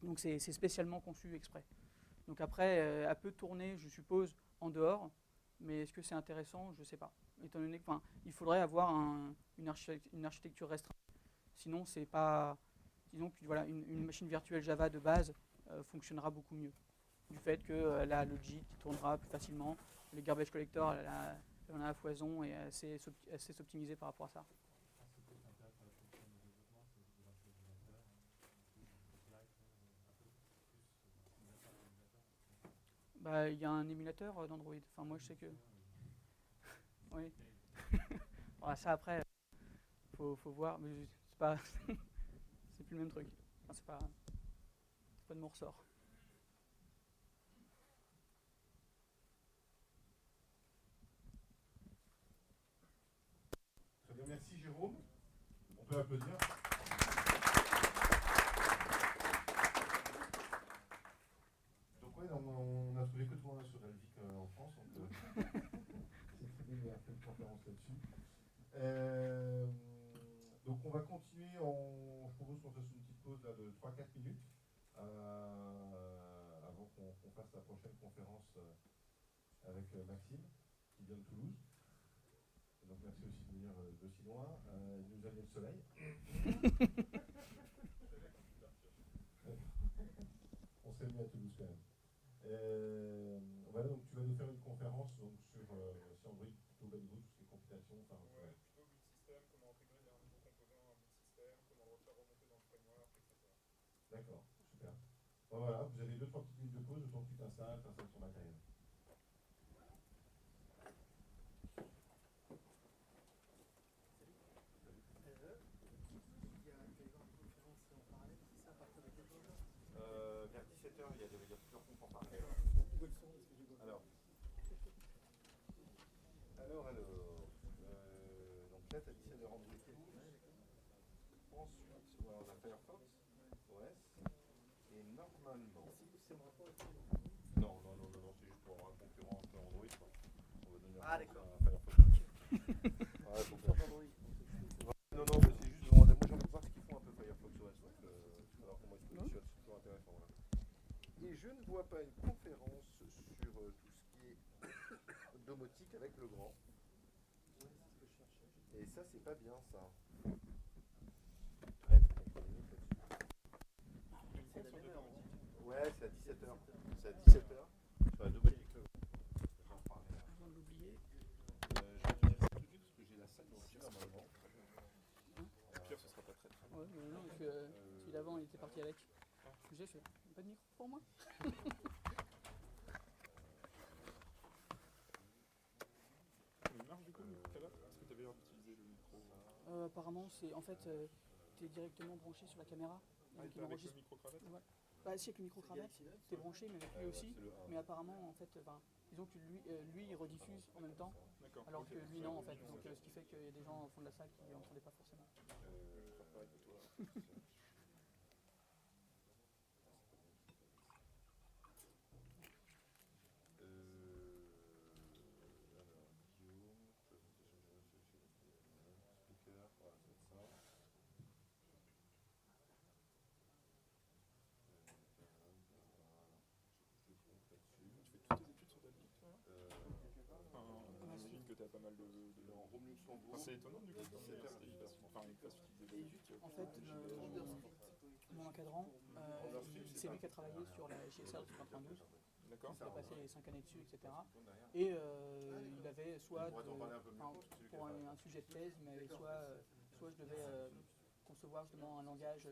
E: Donc c'est spécialement conçu exprès. Donc après, elle peut tourner, je suppose, en dehors, mais est-ce que c'est intéressant? Je ne sais pas. Étant donné qu'il faudrait avoir une architecture restreinte. Sinon, c'est pas. Disons que voilà, une machine virtuelle Java de base fonctionnera beaucoup mieux. Du fait que la logic tournera plus facilement, le garbage collector, elle en a à foison et assez s'optimiser par rapport à ça. Bah, il y a un émulateur d'Android. Enfin, moi, je sais que. Oui. Voilà, ça après, faut voir, mais c'est pas, c'est plus le même truc. Enfin, c'est pas de mon ressort.
B: Très bien, merci Jérôme. On peut applaudir. Donc ouais, on a trouvé que toi sur Dalvik en France, donc c'est très bien de faire une conférence là-dessus. Donc on va continuer, je propose qu'on fasse une petite pause là, de 3-4 minutes avant qu'on fasse la prochaine conférence avec Maxime, qui vient de Toulouse. Et donc merci aussi de venir d'aussi loin. Il nous a mis le soleil. On s'est mis à Toulouse quand même. Voilà, donc tu vas nous faire une conférence donc, sur Android, plutôt bas niveau, tout ce qui est compilation. Enfin,
C: ouais, plutôt build system, comment intégrer un nouveau composant à un build system, comment le refaire remonter dans le framework, etc.
B: D'accord, super. Bon, voilà, vous avez 2-3 petites minutes de pause, le temps que tu t'installes ton matériel. Vers 17h, il y a plusieurs comptes en parallèle. Alors, donc là, tu as 17h en bloqué. Ensuite, voilà, on a Firefox, OS, et normalement. Non, c'est juste pour avoir un concurrent un peu Android. Quoi. On va donner un Firefox. Ouais, faut faire. Non, mais c'est juste, moi j'ai envie de voir ce qu'ils font un peu Firefox OS, donc savoir comment ils se positionnent, c'est toujours intéressant. Voilà. Et je ne vois pas une conférence sur tout ce qui est domotique avec le grand. Et ça, c'est pas bien ça. Ouais, ouais, c'est à 17h. C'est à 17h. Sur la domotique le grand. J'en parlais là.
E: Avant de l'oublier.
B: Je vais te dire ça tout de suite parce que j'ai la salle dans le tir normalement. Pire, ce sera pas très très.
E: Ouais, non, parce que celui d'avant, il était parti avec. J'ai fait. Pas de micro pour moi?
C: Il marche du coup tout à l'heure? Est-ce que tu avais utilisé le micro?
E: Apparemment, c'est en fait, tu es directement branché sur la caméra.
C: Avec le micro-cravate?
E: Ouais. Bah, si, avec le micro-cravate, tu es branché, mais avec lui aussi. Mais apparemment, en fait, disons que lui, il rediffuse en même temps, alors que lui, non, en fait. Donc, ce qui fait qu'il y a des gens au fond de la salle qui n'entendaient pas forcément.
F: pas mal de...
B: En Rome-Luxembourg,
F: Enfin, c'est étonnant du coup, comme c'était hyper... Enfin, il fasse utiliser Delphic.
E: En fait, mon encadrant, c'est lui qui a travaillé sur la JSR 92.
F: D'accord.
E: Il a passé les 5 années dessus, etc. Et il avait soit, pour un sujet de thèse, il m'avait soit je devais concevoir justement un langage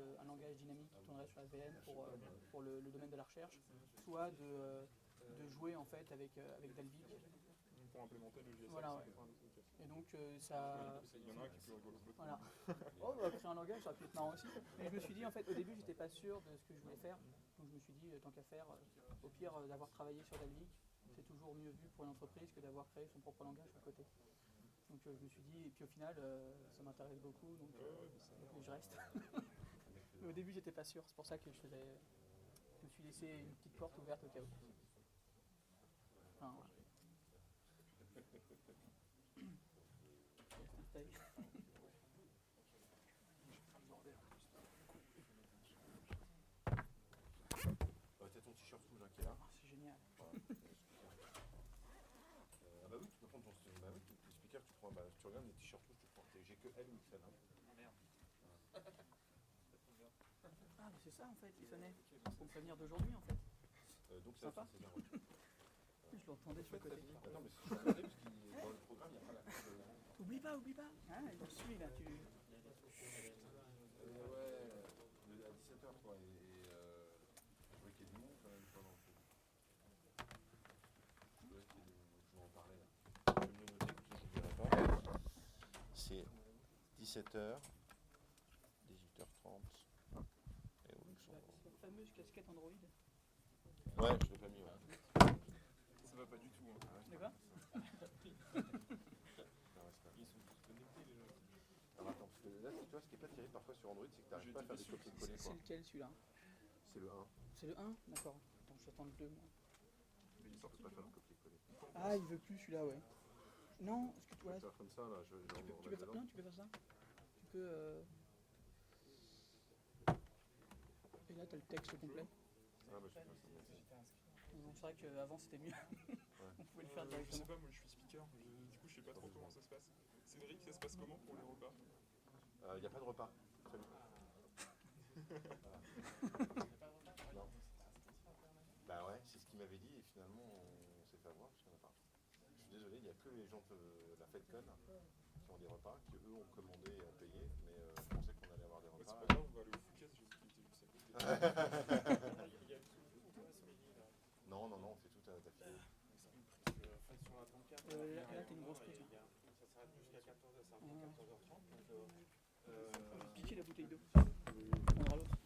E: dynamique qui tournerait sur la VM pour le domaine de la recherche, soit de jouer en fait avec Dalvik.
F: Pour implémenter le GSR.
E: Voilà, ouais. Et donc ça...
F: Il y en a un qui est plus rigolo que l'autre.
E: Voilà. Oh, bah, créer un langage, ça aurait pu être marrant aussi. Mais je me suis dit, en fait, au début, j'étais pas sûr de ce que je voulais faire. Donc je me suis dit, tant qu'à faire, au pire, d'avoir travaillé sur Dalvik, c'est toujours mieux vu pour une entreprise que d'avoir créé son propre langage à côté. Donc je me suis dit, et puis au final, ça m'intéresse beaucoup, donc je reste. Mais au début, j'étais pas sûr. C'est pour ça que je me suis laissé une petite porte ouverte au cas où. Enfin, voilà.
B: t'as ton t-shirt rouge qui est là.
E: C'est génial.
B: Voilà. Ah bah oui, tu peux prendre ton bah oui, les speakers, tu prends, bah, tu regardes les t-shirts rouges, tu prends. J'ai que L ou XL. Hein.
E: Ah, mais c'est ça en fait, il sonnait. Pour me prévenir d'aujourd'hui en fait.
B: Donc ça,
E: Sympa.
B: c'est bien reçu.
E: Je l'entendais sur le côté.
B: Ah non, mais c'est super parce que dans le programme, il n'y a pas la
E: Oublie pas. Ah, il suit là, tu...
B: ouais, à 17h quoi. Et je voulais qu'il y ait du monde quand même pendant le truc. Je voulais qu'il y ait du monde, je vais en parler là. Je vais me le noter, comme ça je n'oublierai pas. C'est 17h, 18h30. Et au Luxembourg.
E: C'est la fameuse casquette Android.
B: Ouais, je l'ai pas mis, ouais.
F: Ça va pas du tout. Hein.
E: D'accord.
B: Non, ouais, c'est pas
F: Ils sont tous connectés les gens.
B: Alors attends, parce que là, tu vois, ce qui est pas terrible parfois sur Android, c'est que tu n'arrives pas à faire des copier-coller.
E: C'est lequel celui-là?
B: C'est le 1.
E: C'est le 1? D'accord. Attends, j'attends le 2 moi.
F: Mais il est
B: Tu
F: sorti
B: peux pas
F: le
B: faire
F: nom.
B: de copier-coller.
E: Ah, il veut plus celui-là, ouais. Non, parce que
B: Tu peux faire comme ça, là,
E: tu peux faire ça. Tu peux... Et là, t'as le texte complet.
B: Ah bah super, ça me
E: C'est vrai qu'avant c'était mieux. On pouvait le faire
F: Je sais
E: directement.
F: pas, moi je suis speaker. Du coup, je sais pas trop comment ça se passe. Cédric, ça se passe comment pour les repas?
B: Il n'y a pas de repas. Très bien. Non. Bah ouais, c'est ce qu'il m'avait dit et finalement on s'est fait avoir parce qu'il n'y en a pas. Je suis désolé, il n'y a que les gens de la FedCon qui ont des repas, qui eux ont commandé et ont payé, mais je pensais qu'on allait avoir des
F: Ouais,
B: repas.
F: c'est pas grave, on va aller au Fouquet, j'ai vu qu'il était juste à côté.
B: Non, on fait tout d'affilée.
E: Là, t'as une grosse prise.
G: Ça s'arrête jusqu'à 14h30.
E: Piquer la bouteille d'eau. On prendra l'autre.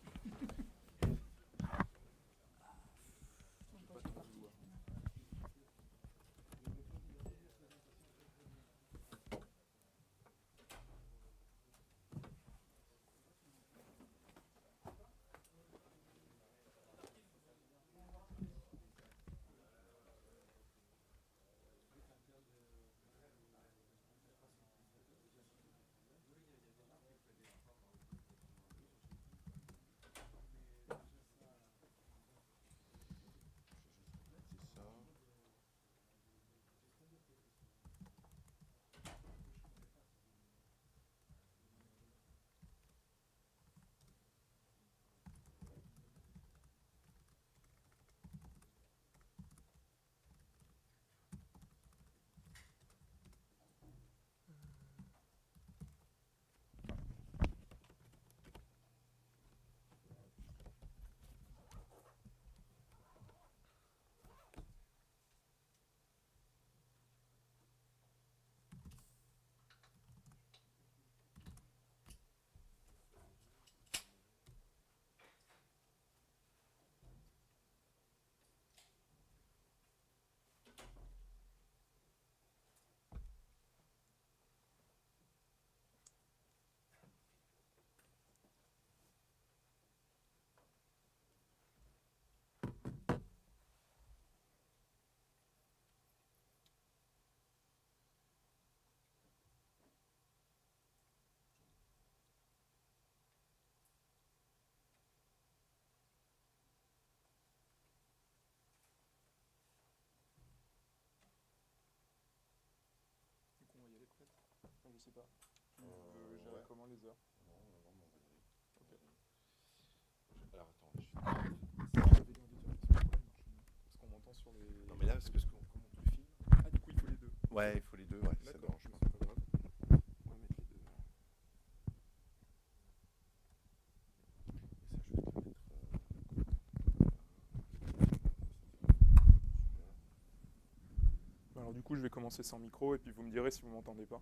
F: je sais pas. Vous gérez
B: Ouais.
F: comment les heures?
B: Non, mais on va dire.
F: Ok.
B: Alors attends,
F: Parce qu'on m'entend sur les...
B: non mais là c'est parce qu'on comme on te filme.
F: Ah, du coup, il faut les deux.
B: Ouais, il faut les deux, ouais, ça
F: D'accord,
B: dérange pas.
F: c'est pas grave.
B: On va mettre les deux. Et ça, je vais te le mettre.
F: Alors du coup, je vais commencer sans micro et puis vous me direz si vous m'entendez pas.